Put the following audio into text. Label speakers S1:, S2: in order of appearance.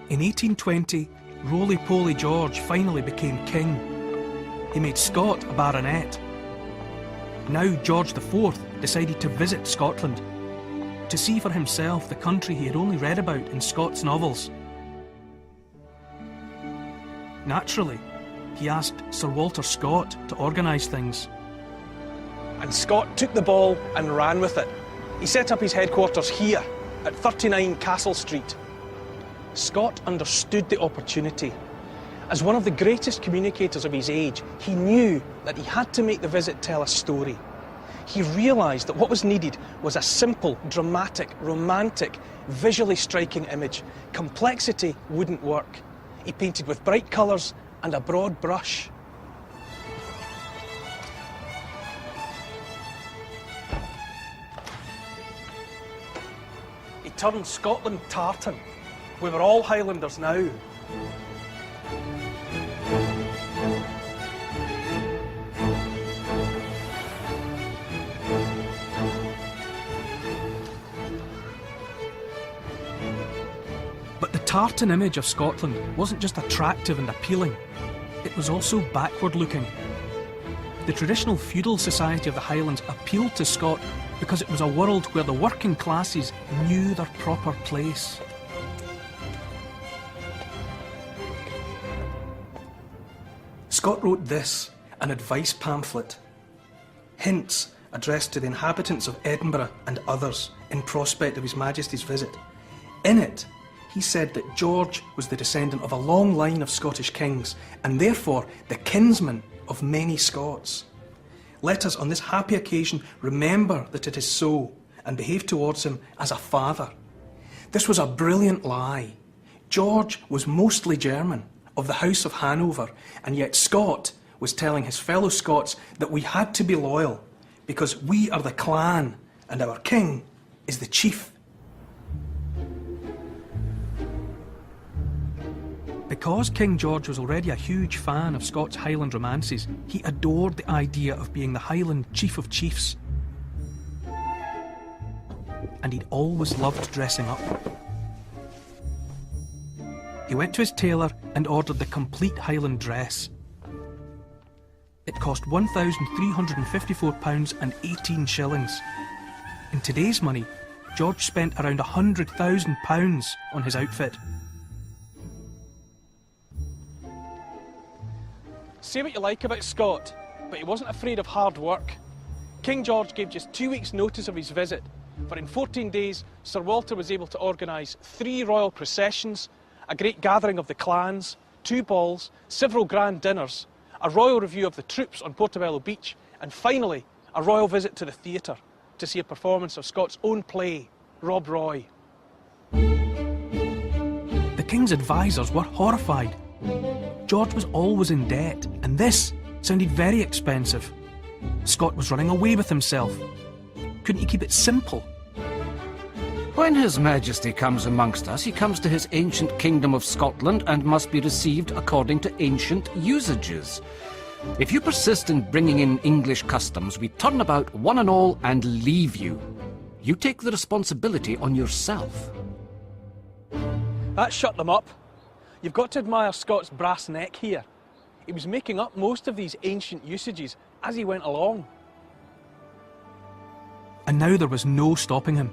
S1: In 1820, roly-poly George finally became king. He made Scott a baronet. Now George IV decided to visit Scotland, to see for himself the country he had only read about in Scott's novels. Naturally, he asked Sir Walter Scott to organise things.
S2: And Scott took the ball and ran with it. He set up his headquarters here, at 39 Castle Street. Scott understood the opportunity. As one of the greatest communicators of his age, he knew that he had to make the visit tell a story. He realised that what was needed was a simple, dramatic, romantic, visually striking image. Complexity wouldn't work. He painted with bright colours and a broad brush. He turned Scotland tartan. We were all Highlanders now.
S1: But the tartan image of Scotland wasn't just attractive and appealing, it was also backward-looking. The traditional feudal society of the Highlands appealed to Scott because it was a world where the working classes knew their proper place. Scott wrote this, an advice pamphlet. Hints addressed to the inhabitants of Edinburgh and others in prospect of His Majesty's visit. In it, he said that George was the descendant of a long line of Scottish kings, and therefore the kinsman of many Scots. Let us on this happy occasion remember that it is so, and behave towards him as a father. This was a brilliant lie. George was mostly German, of the House of Hanover, and yet Scott was telling his fellow Scots that we had to be loyal, because we are the clan, and our king is the chief. Because King George was already a huge fan of Scots Highland romances, he adored the idea of being the Highland Chief of Chiefs. And he'd always loved dressing up. He went to his tailor and ordered the complete Highland dress. It cost £1,354 and 18 shillings. In today's money, George spent around £100,000 on his outfit.
S2: Say what you like about Scott, but he wasn't afraid of hard work. King George gave just 2 weeks' notice of his visit, but in 14 days, Sir Walter was able to organise 3 royal processions, a great gathering of the clans, 2 balls, several grand dinners, a royal review of the troops on Portobello Beach, and finally, a royal visit to the theatre to see a performance of Scott's own play, Rob Roy.
S1: The king's advisors were horrified. George was always in debt, and this sounded very expensive. Scott was running away with himself. Couldn't he keep it simple?
S3: When His Majesty comes amongst us, he comes to his ancient kingdom of Scotland and must be received according to ancient usages. If you persist in bringing in English customs, we turn about one and all and leave you. You take the responsibility on yourself.
S2: That shut them up. You've got to admire Scott's brass neck here. He was making up most of these ancient usages as he went along.
S1: And now there was no stopping him.